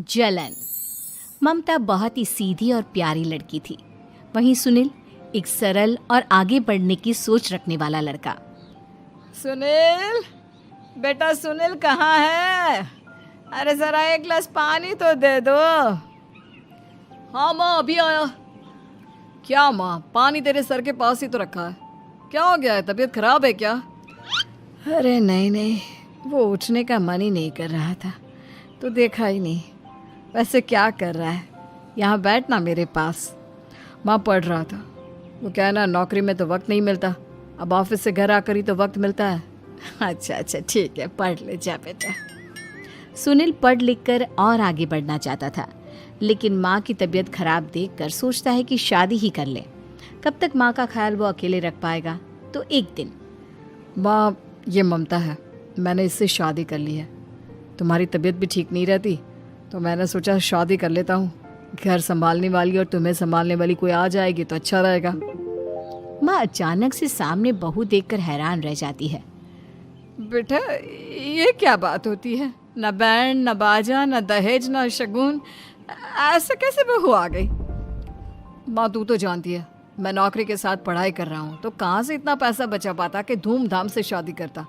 जलन। ममता बहुत ही सीधी और प्यारी लड़की थी, वहीं सुनील एक सरल और आगे बढ़ने की सोच रखने वाला लड़का। सुनील, बेटा सुनील कहाँ है? अरे जरा एक गिलास पानी तो दे दो। हाँ माँ, अभी आया। क्या माँ, पानी तेरे सर के पास ही तो रखा है। क्या हो गया है, तबीयत खराब है क्या? अरे नहीं नहीं, वो उठने का मन ही नहीं कर रहा था, तो देखा ही नहीं। वैसे क्या कर रहा है? यहाँ बैठ ना मेरे पास। माँ पढ़ रहा था। वो क्या है ना, नौकरी में तो वक्त नहीं मिलता, अब ऑफिस से घर आकर ही तो वक्त मिलता है। अच्छा अच्छा ठीक है, पढ़ ले जा बेटा। सुनील पढ़ लिख कर और आगे बढ़ना चाहता था, लेकिन माँ की तबीयत खराब देखकर सोचता है कि शादी ही कर ले। कब तक माँ का ख्याल वो अकेले रख पाएगा? तो एक दिन, माँ ये ममता है, मैंने इससे शादी कर ली है। तुम्हारी तबीयत भी ठीक नहीं रहती, तो मैंने सोचा शादी कर लेता हूँ। घर संभालने वाली और तुम्हें संभालने वाली कोई आ जाएगी तो अच्छा रहेगा। माँ अचानक से सामने बहू देखकर हैरान रह जाती है। बेटा ये क्या बात होती है? न बैंड, न बाजा, न दहेज, न शगुन, ऐसे कैसे बहू आ गई? माँ तू तो जानती है, मैं नौकरी के साथ पढ़ाई कर रहा हूँ, तो कहाँ से इतना पैसा बचा पाता कि धूमधाम से शादी करता।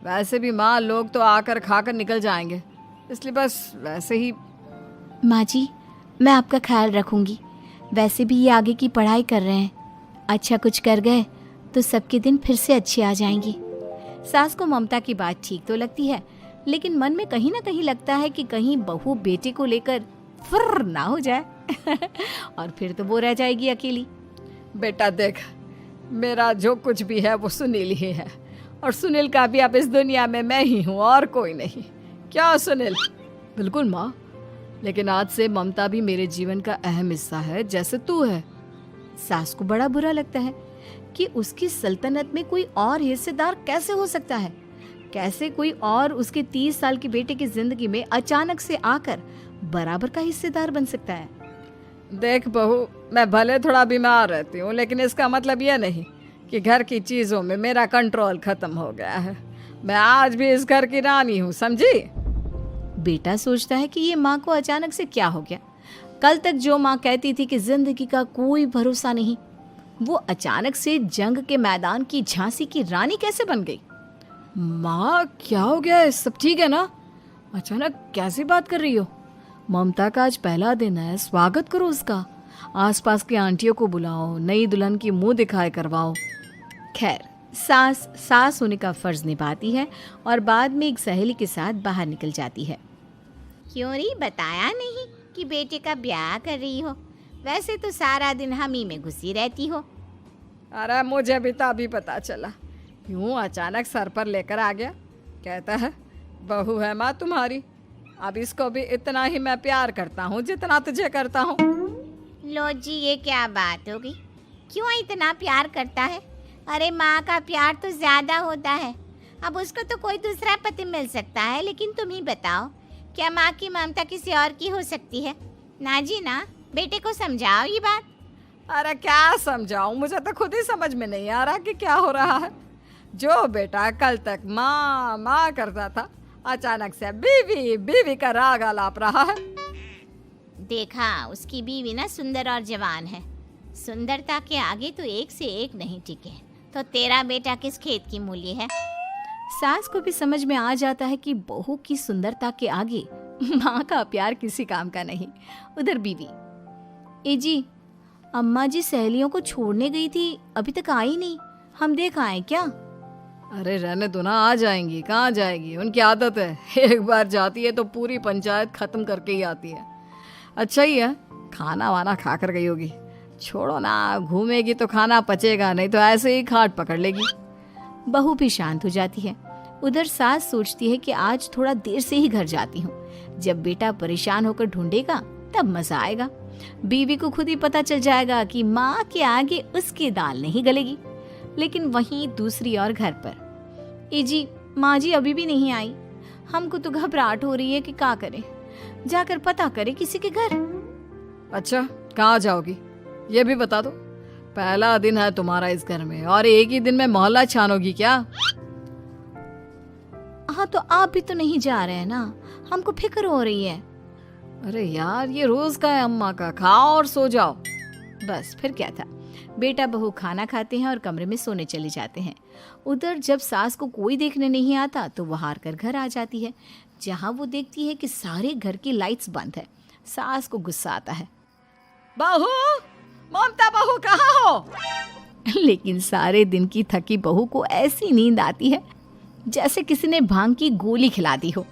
वैसे भी माँ, लोग तो आकर खाकर निकल जाएंगे, इसलिए बस वैसे ही। माँ जी, मैं आपका ख्याल रखूंगी। वैसे भी ये आगे की पढ़ाई कर रहे हैं, अच्छा कुछ कर गए तो सबके दिन फिर से अच्छे आ जाएंगे। सास को ममता की बात ठीक तो लगती है, लेकिन मन में कहीं ना कहीं लगता है कि कहीं बहू बेटे को लेकर फुर्र ना हो जाए और फिर तो वो रह जाएगी अकेली। बेटा देख, मेरा जो कुछ भी है वो सुनील ही है, और सुनील का भी अब इस दुनिया में मैं ही हूँ और कोई नहीं। क्या सुनील? बिल्कुल माँ, लेकिन आज से ममता भी मेरे जीवन का अहम हिस्सा है, जैसे तू है। सास को बड़ा बुरा लगता है कि उसकी सल्तनत में कोई और हिस्सेदार कैसे हो सकता है। कैसे कोई और उसके 30 साल के बेटे की जिंदगी में अचानक से आकर बराबर का हिस्सेदार बन सकता है। देख बहू, मैं भले थोड़ा बीमार रहती हूँ, लेकिन इसका मतलब यह नहीं कि घर की चीज़ों में मेरा कंट्रोल खत्म हो गया है। मैं आज भी इस घर की रानी हूँ, समझी? बेटा सोचता है कि ये माँ को अचानक से क्या हो गया। कल तक जो माँ कहती थी कि जिंदगी का कोई भरोसा नहीं, वो अचानक से जंग के मैदान की झांसी की रानी कैसे बन गई? माँ क्या हो गया है? सब ठीक है ना? अचानक कैसी बात कर रही हो? ममता का आज पहला दिन है, स्वागत करो उसका। आसपास की आंटियों को बुलाओ, नई दुल्हन की मुंह दिखाए करवाओ। खैर, सास होने का फर्ज निभाती है और बाद में एक सहेली के साथ बाहर निकल जाती है। क्यों री बताया नहीं कि बेटे का ब्याह कर रही हो? वैसे तो सारा दिन हम ही में घुसी रहती हो। अरे मुझे भी तो अभी पता चला, यूं अचानक सर पर लेकर आ गया। कहता है बहू है माँ तुम्हारी, अब इसको भी इतना ही मैं प्यार करता हूँ जितना तुझे करता हूँ। लो जी, ये क्या बात होगी? क्यों इतना प्यार करता है? अरे माँ का प्यार तो ज्यादा होता है। अब उसको तो कोई दूसरा पति मिल सकता है, लेकिन तुम ही बताओ, क्या माँ की ममता किसी और की हो सकती है? ना जी ना, बेटे को समझाओ ये बात। अरे क्या समझाऊं, मुझे तो खुद ही समझ में नहीं आ रहा कि क्या हो रहा है। जो बेटा कल तक माँ माँ करता था, अचानक से बीवी बीवी का राग आलाप रहा है। देखा, उसकी बीवी ना सुंदर और जवान है। सुंदरता के आगे तो एक से एक नहीं टिके, तो तेरा बेटा किस खेत की मूली है? सास को भी समझ में आ जाता है कि बहू की सुंदरता के आगे माँ का प्यार किसी काम का नहीं। उधर बीवी, ए जी, अम्मा जी सहेलियों को छोड़ने गई थी, अभी तक आई नहीं, हम देख आए क्या? अरे रहने दो ना, आ जाएंगी। कहाँ जाएगी, उनकी आदत है, एक बार जाती है तो पूरी पंचायत खत्म करके ही आती है। अच्छा ही है, खाना वाना खा कर गई होगी। छोड़ो ना, घूमेगी तो खाना पचेगा, नहीं तो ऐसे ही खाट पकड़ लेगी। बहू भी शांत हो जाती है। उधर सास सोचती है कि आज थोड़ा देर से ही घर जाती हूँ, जब बेटा परेशान होकर ढूंढेगा तब मजा आएगा। बीवी को खुद ही पता चल जाएगा कि माँ के आगे उसकी दाल नहीं गलेगी। लेकिन वहीं दूसरी ओर घर पर, ए जी, माँ जी अभी भी नहीं आई, हमको तो घबराहट हो रही है कि क्या करें, जाकर पता करें किसी के घर। अच्छा, कहाँ जाओगी ये भी बता दो। पहला दिन है तुम्हारा इस घर में और एक ही दिन में मोहल्ला छानोगी क्या? हाँ, तो आप भी तो नहीं जा रहे हैं ना, हमको फिक्र हो रही है। अरे यार, ये रोज का है अम्मा का, खाओ और सो जाओ। बस फिर क्या था, बेटा बहू खाना खाते हैं और कमरे में सोने चले जाते हैं। उधर जब सास को कोई देखने नहीं आता तो वो हार कर घर आ जाती है, जहाँ वो देखती है कि सारे घर की लाइट्स बंद है। सास को गुस्सा आता है, बहू, ममता बहू कहाँ हो? लेकिन सारे दिन की थकी बहू को ऐसी नींद आती है जैसे किसी ने भांग की गोली खिला दी हो।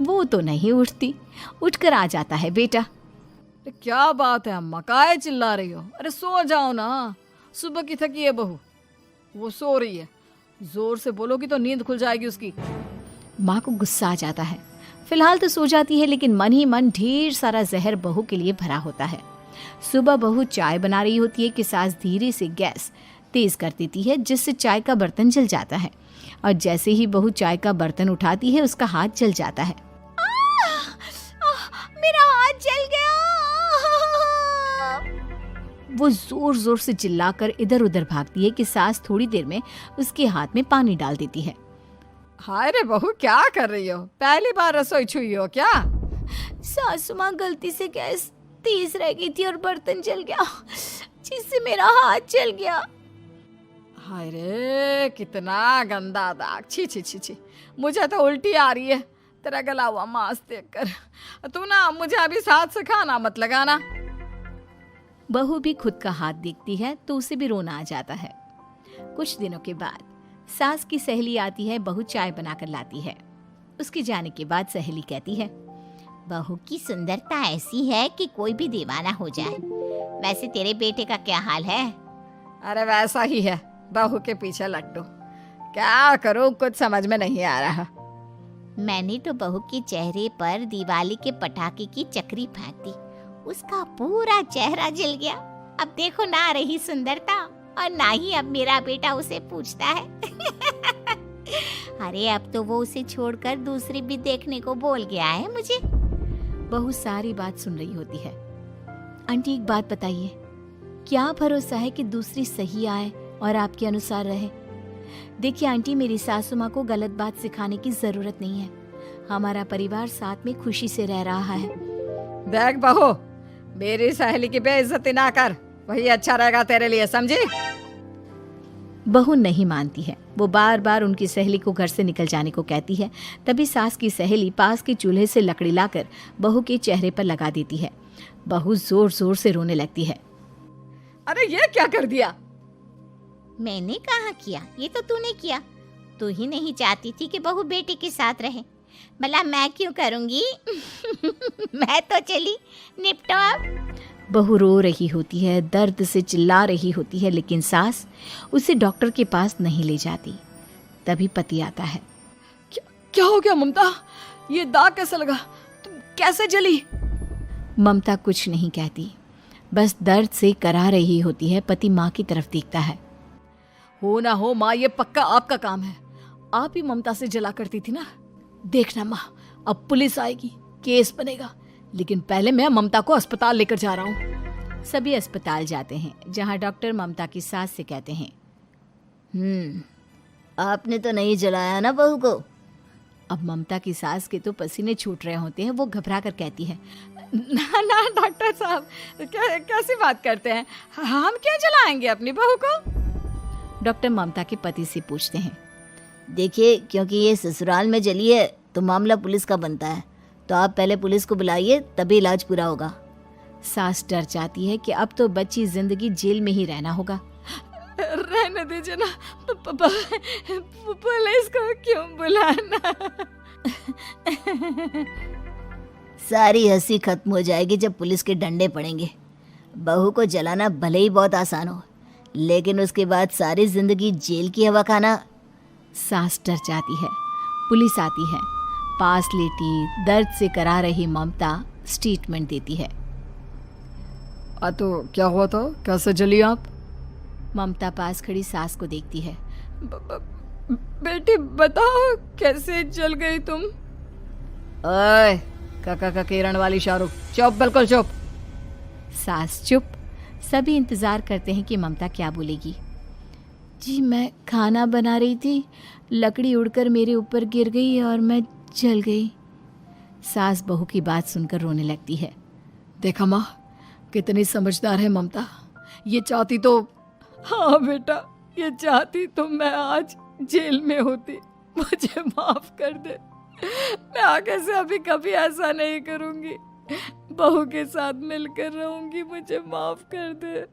वो तो नहीं उठती। उठकर आ जाता है बेटा। अरे क्या बात है अम्मा, काहे चिल्ला रही हो? अरे सो जाओ ना, सुबह की थकी है बहू, वो सो रही है। जोर से बोलोगी तो नींद खुल जाएगी उसकी। माँ को गुस्सा आ जाता है। फिलहाल तो सो जाती है, लेकिन मन ही मन ढेर सारा जहर बहू के लिए भरा होता है। सुबह बहू चाय बना रही होती है कि सास धीरे से गैस तेज कर देती है, जिससे चाय का बर्तन जल जाता है। और जैसे ही बहू चाय का बर्तन उठाती है, उसका हाथ जल जाता है। मेरा हाथ जल गया। वो जोर जोर से चिल्लाकर इधर उधर भागती है कि सास थोड़ी देर में उसके हाथ में पानी डाल देती है। हाय रे बहू, क्या कर रही हो? पहली बार रसोई छुई हो क्या? सासू माँ गलती से गैस तेज रह गई थी और बर्तन जल गया, जिससे मेरा हाथ जल गया। हाय रे, कितना गंदा दाग। छी छी छी छी, मुझे तो उल्टी आ रही है तेरा गला हुआ मांस देखकर। तू ना मुझे अभी साथ से खाना मत लगाना। बहू भी खुद का हाथ देखती है तो उसे भी रोना आ जाता है। कुछ दिनों के बाद सास की सहेली आती है, बहू चाय बनाकर लाती है। उसके जाने के बाद सहेली कहती है, बहू की सुंदरता ऐसी है कि कोई भी दीवाना हो जाए। वैसे तेरे बेटे का क्या हाल है? अरे वैसा ही है, बहू के पीछे लट्टू। क्या करूं, कुछ समझ में नहीं आ रहा। मैंने तो बहू के चेहरे पर दिवाली के पटाखे की चक्री फेंक दी, उसका पूरा चेहरा जल गया। अब देखो ना रही सुंदरता, और ना ही अब मेरा बेटा उसे पूछता है। अरे अब तो वो उसे छोड़कर दूसरी भी देखने को बोल गया है मुझे। बहू सारी बात सुन रही होती है। आंटी एक बात बताइए, क्या भरोसा है कि दूसरी सही आए और आपके अनुसार रहे? देखिए आंटी, मेरी सासू माँ को गलत बात सिखाने की जरूरत नहीं है। हमारा परिवार साथ में खुशी से रह रहा है। देख बहू, मेरी सहेली की बेइज्जती ना कर, वही अच्छा रहेगा तेरे लिए, समझी? बहू नहीं मानती है। वो बार बार उनकी सहेली को घर से निकल जाने को कहती है। तभी सास की सहेली पास के चूल्हे से लकड़ी लाकर बहू के चेहरे पर लगा देती है। बहू जोर जोर से रोने लगती है। अरे ये क्या कर दिया? मैंने कहा किया, ये तो तूने किया। तू ही नहीं चाहती थी कि बहू बेटे के साथ रहे, भला मैं क्यों करूंगी? मैं तो चली, निपटो अब। बहू रो रही होती है, दर्द से चिल्ला रही होती है, लेकिन सास उसे डॉक्टर के पास नहीं ले जाती। तभी पति आता है। क्या हो गया ममता? ये दाग कैसे लगा? तुम कैसे जली? ममता कुछ नहीं कहती, बस दर्द से करा रही होती है। पति माँ की तरफ देखता है। हो ना हो माँ, ये पक्का आपका काम है। आप ही ममता से जला करती थी ना। देखना माँ, अब पुलिस आएगी, केस बनेगा, लेकिन पहले मैं ममता को अस्पताल लेकर जा रहा हूँ। सभी अस्पताल जाते हैं, जहाँ डॉक्टर ममता की सास से कहते हैं, आपने तो नहीं जलाया ना बहू को? अब ममता की सास के तो पसीने छूट रहे होते हैं। वो घबरा कर कहती है, ना ना डॉक्टर साहब, कैसी बात करते हैं? हम क्यों जलाएंगे अपनी बहू को? डॉक्टर ममता के पति से पूछते हैं। देखिए, क्योंकि ये ससुराल में जली है तो मामला पुलिस का बनता है, तो आप पहले पुलिस को बुलाइए, तभी इलाज पूरा होगा। सास डर जाती है कि अब तो बच्ची जिंदगी जेल में ही रहना होगा। रहने दीजिए ना, पुलिस को क्यों बुलाना? सारी हंसी खत्म हो जाएगी जब पुलिस के डंडे पड़ेंगे। बहू को जलाना भले ही बहुत आसान हो, लेकिन उसके बाद सारी जिंदगी जेल की हवा खाना। सास डर जाती है। पुलिस आती है। पास लेटी दर्द से करा रही ममता स्टेटमेंट देती है। तो क्या हुआ था? कैसे जली आप? ममता पास खड़ी सास को देखती है। बेटी बताओ, कैसे जल गई तुम? ओए, काका का किरण वाली शाहरुख, चुप, बिल्कुल चुप। सास चुप। सभी इंतजार करते हैं कि ममता क्या बोलेगी। जी मैं खाना बना रही थी, लकड़ी उड़कर मेरे ऊपर गिर गई और मैं जल गई। सास बहू की बात सुनकर रोने लगती है। देखा माँ, कितनी समझदार है ममता। ये चाहती तो, हाँ बेटा, ये चाहती तो मैं आज जेल में होती। मुझे माफ कर दे, मैं आगे से अभी कभी ऐसा नहीं करूंगी। बहू के साथ मिलकर रहूंगी, मुझे माफ कर दे।